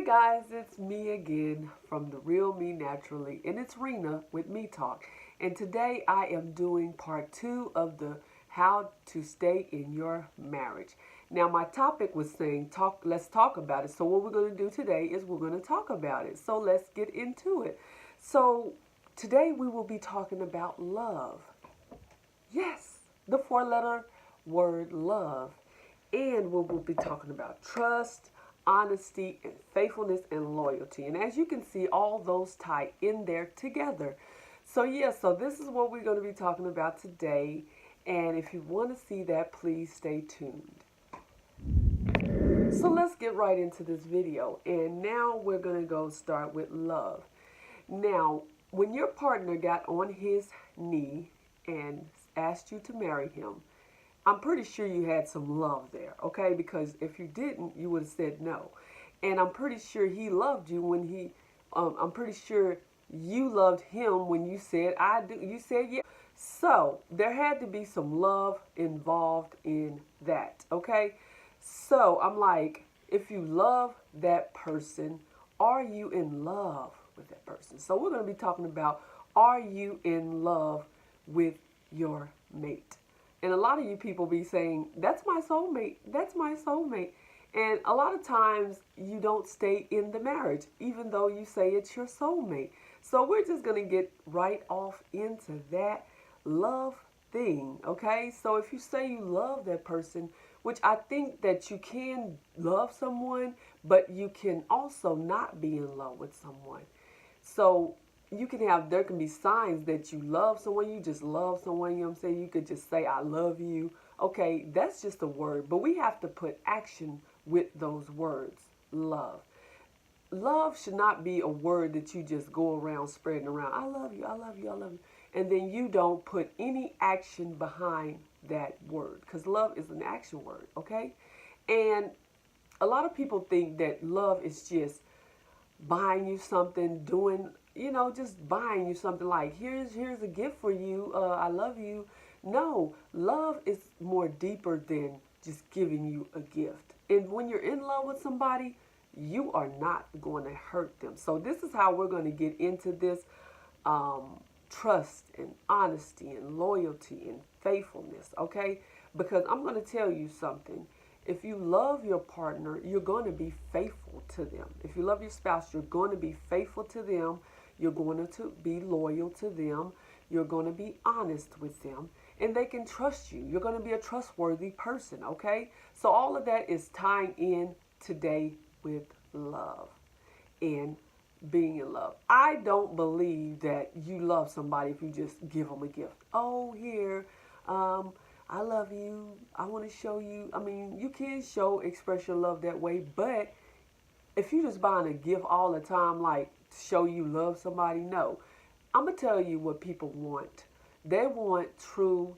guys, it's me again from The Real Me Naturally, and it's Rena with Me Talk. And today I am doing part two of the How to Stay in Your Marriage. Now, my topic was saying, let's talk about it. So, what we're going to do today is we're going to talk about it. So, let's get into it. So, today we will be talking about love. Yes, the four-letter word love. And we will be talking about trust, honesty, and faithfulness and loyalty. And as you can see, all those tie in there together. So, so this is what we're going to be talking about today. And if you want to see that, please stay tuned. So let's get right into this video. And now we're going to go start with love. Now, when your partner got on his knee and asked you to marry him, I'm pretty sure you had some love there, okay? Because if you didn't, you would have said no. And I'm pretty sure he loved you when I'm pretty sure you loved him when you said, I do. You said, yeah. So there had to be some love involved in that, okay? So I'm like, if you love that person, are you in love with that person? So we're going to be talking about, are you in love with your mate? And a lot of you people be saying, that's my soulmate, that's my soulmate. And a lot of times you don't stay in the marriage, even though you say it's your soulmate. So we're just going to get right off into that love thing, okay? So if you say you love that person, which I think that you can love someone, but you can also not be in love with someone. So there can be signs that you love someone, you just love someone, you know what I'm saying? You could just say, I love you. Okay, that's just a word, but we have to put action with those words, love. Love should not be a word that you just go around spreading around. I love you, I love you, I love you. And then you don't put any action behind that word, because love is an action word, okay? And a lot of people think that love is just buying you something, just buying you something like, here's a gift for you, I love you. No, love is more deeper than just giving you a gift. And when you're in love with somebody, you are not going to hurt them. So this is how we're going to get into this trust and honesty and loyalty and faithfulness, okay? Because I'm going to tell you something. If you love your partner, you're going to be faithful to them. If you love your spouse, you're going to be faithful to them. You're going to be loyal to them. You're going to be honest with them. And they can trust you. You're going to be a trustworthy person, okay? So all of that is tying in today with love and being in love. I don't believe that you love somebody if you just give them a gift. Oh, here, I love you. I want to show you. I mean, you can express your love that way, but if you just buying a gift all the time, like show you love somebody, no. I'm going to tell you what people want. They want true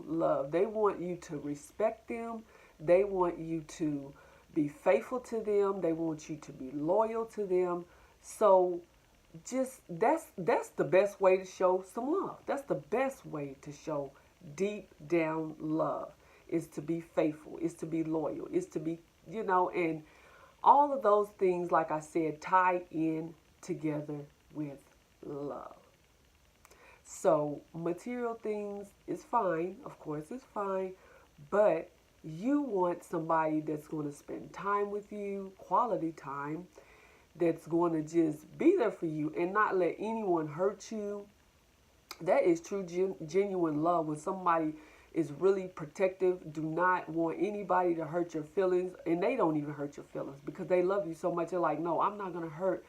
love. They want you to respect them. They want you to be faithful to them. They want you to be loyal to them. So just that's the best way to show some love. That's the best way to show deep down love, is to be faithful, is to be loyal, is to be, and all of those things, like I said, tie in together with love. So material things is fine, of course it's fine, but you want somebody that's going to spend time with you, quality time, that's going to just be there for you and not let anyone hurt you. That is true, genuine love. When somebody is really protective, do not want anybody to hurt your feelings, and they don't even hurt your feelings because they love you so much. They're like, no, I'm not going to hurt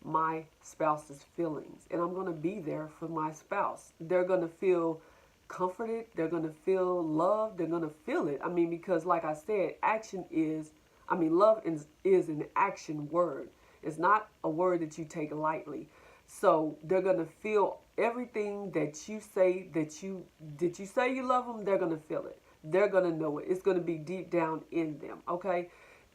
my spouse's feelings, and I'm going to be there for my spouse. They're going to feel comforted. They're going to feel loved. They're going to feel it. I mean, because like I said, love is an action word. It's not a word that you take lightly. So they're going to feel everything that you say, did you say you love them? They're going to feel it. They're going to know it. It's going to be deep down in them, okay?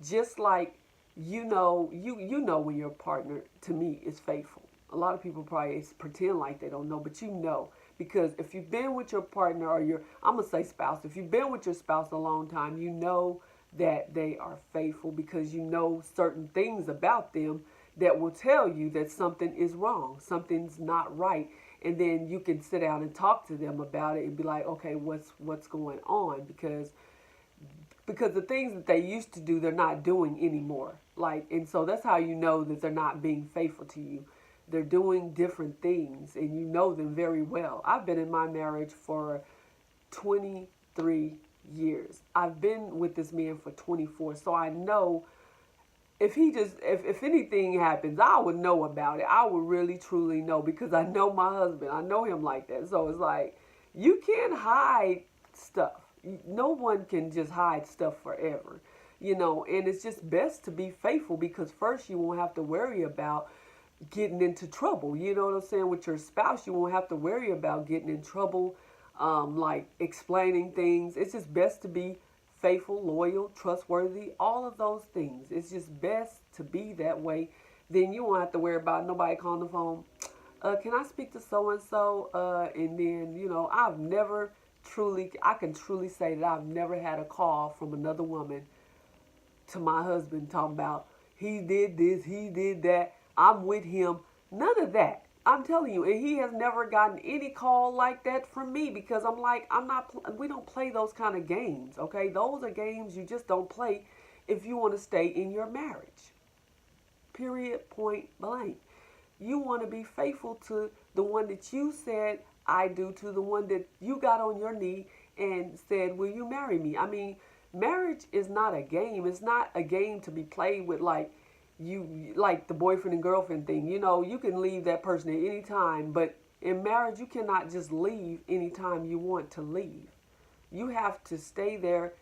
Just like you know when your partner, to me, is faithful. A lot of people probably pretend like they don't know, but you know. Because if you've been with your partner or I'm going to say spouse, if you've been with your spouse a long time, you know that they are faithful, because you know certain things about them that will tell you that something is wrong, something's not right, and then you can sit down and talk to them about it and be like, okay, what's going on, because the things that they used to do they're not doing anymore. Like, and so that's how you know that they're not being faithful to you. They're doing different things and you know them very well. I've been in my marriage for 23 years. I've been with this man for 24. So I know if he just if anything happens, I would know about it. I would really truly know, because I know my husband. I know him like that. So it's like, you can't hide stuff. No one can just hide stuff forever. And it's just best to be faithful, because first you won't have to worry about getting into trouble. You know what I'm saying? With your spouse, you won't have to worry about getting in trouble, like explaining things. It's just best to be faithful, loyal, trustworthy, all of those things. It's just best to be that way. Then you won't have to worry about nobody calling the phone. Can I speak to so and so? And then, I can truly say that I've never had a call from another woman to my husband talking about he did this, he did that, I'm with him. None of that. I'm telling you, and he has never gotten any call like that from me, because I'm like, we don't play those kind of games, okay? Those are games you just don't play if you want to stay in your marriage. Period, point blank. You want to be faithful to the one that you said I do, to the one that you got on your knee and said, will you marry me? I mean, marriage is not a game. It's not a game to be played with like the boyfriend and girlfriend thing. You can leave that person at any time, but in marriage, you cannot just leave anytime you want to leave. You have to stay there,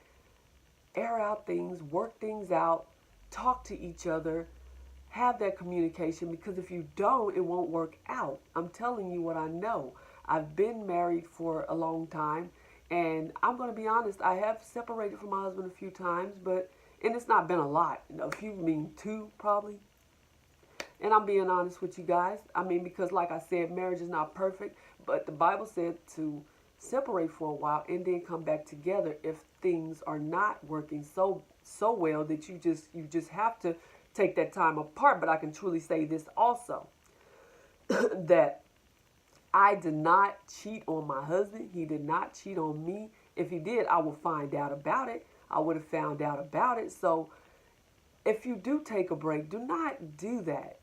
air out things, work things out, talk to each other, have that communication, because if you don't, it won't work out. I'm telling you what I know. I've been married for a long time, and I'm going to be honest, I have separated from my husband a few times, and it's not been a lot. A few, mean two probably. And I'm being honest with you guys. I mean, because like I said, marriage is not perfect, but the Bible said to separate for a while and then come back together if things are not working so well that you just have to take that time apart. But I can truly say this also, that I did not cheat on my husband. He did not cheat on me. If he did, I would find out about it. I would have found out about it. So if you do take a break, do not do that.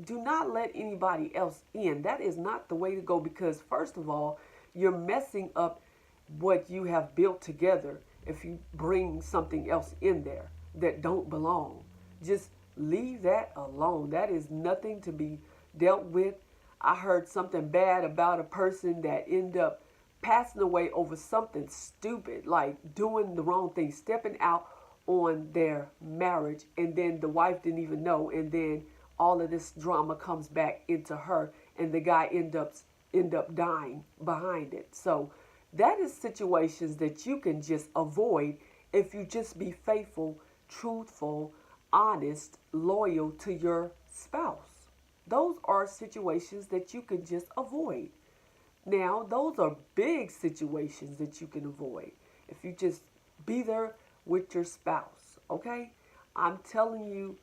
Do not let anybody else in. That is not the way to go, because first of all, you're messing up what you have built together if you bring something else in there that don't belong. Just leave that alone. That is nothing to be dealt with. I heard something bad about a person that ended up passing away over something stupid, like doing the wrong thing, stepping out on their marriage, and then the wife didn't even know, and then all of this drama comes back into her, and the guy end up dying behind it. So that is situations that you can just avoid if you just be faithful, truthful, honest, loyal to your spouse. Those are situations that you can just avoid. Now, those are big situations that you can avoid if you just be there with your spouse, okay? I'm telling you,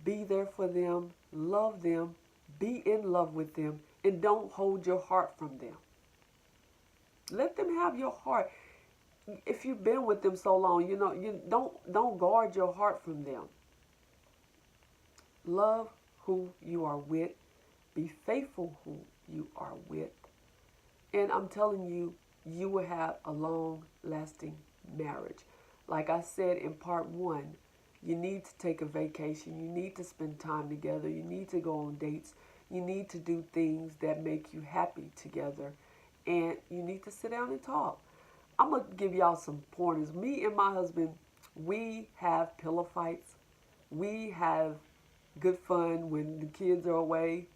be there for them, love them, be in love with them, and don't hold your heart from them. Let them have your heart. If you've been with them so long, you don't guard your heart from them. Love who you are with. Be faithful who you are with. And I'm telling you, you will have a long-lasting marriage. Like I said in part one, you need to take a vacation. You need to spend time together. You need to go on dates. You need to do things that make you happy together. And you need to sit down and talk. I'm going to give y'all some pointers. Me and my husband, we have pillow fights. We have good fun when the kids are away.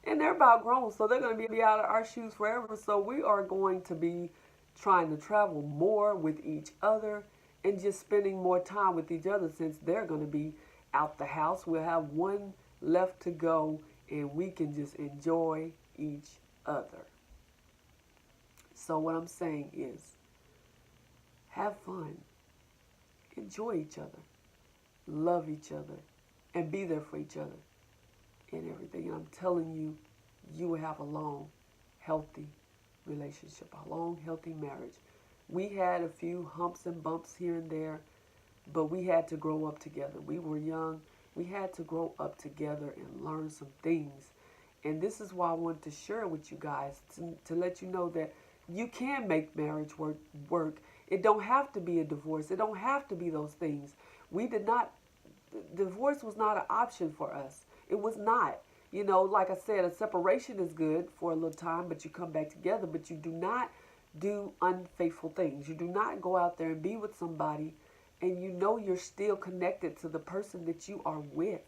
And they're about grown, so they're going to be out of our shoes forever. So we are going to be trying to travel more with each other and just spending more time with each other, since they're going to be out the house. We'll have one left to go, and we can just enjoy each other. So what I'm saying is, have fun. enjoy each other, love each other, and be there for each other in everything. And I'm telling you, you will have a long, healthy relationship, a long, healthy marriage. We had a few humps and bumps here and there, but we had to grow up together. We were young. We had to grow up together and learn some things. And this is why I wanted to share with you guys to let you know that you can make marriage work. It don't have to be a divorce. It don't have to be those things. We did not, divorce was not an option for us. It was not. You know, like I said, a separation is good for a little time, but you come back together, but you do not do unfaithful things. You do not go out there and be with somebody and you know you're still connected to the person that you are with.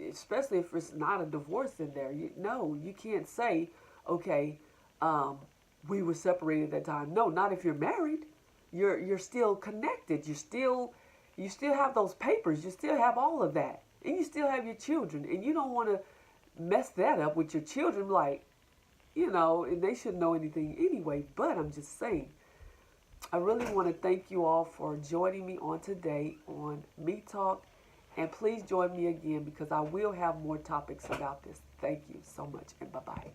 Especially if it's not a divorce in there. No, you can't say, okay, we were separated at that time. No, not if you're married. You're still connected. You still have those papers. You still have all of that. And you still have your children. And you don't want to mess that up with your children. Like, you know, and they shouldn't know anything anyway. But I'm just saying, I really want to thank you all for joining me on today on Me Talk. And please join me again because I will have more topics about this. Thank you so much and bye-bye.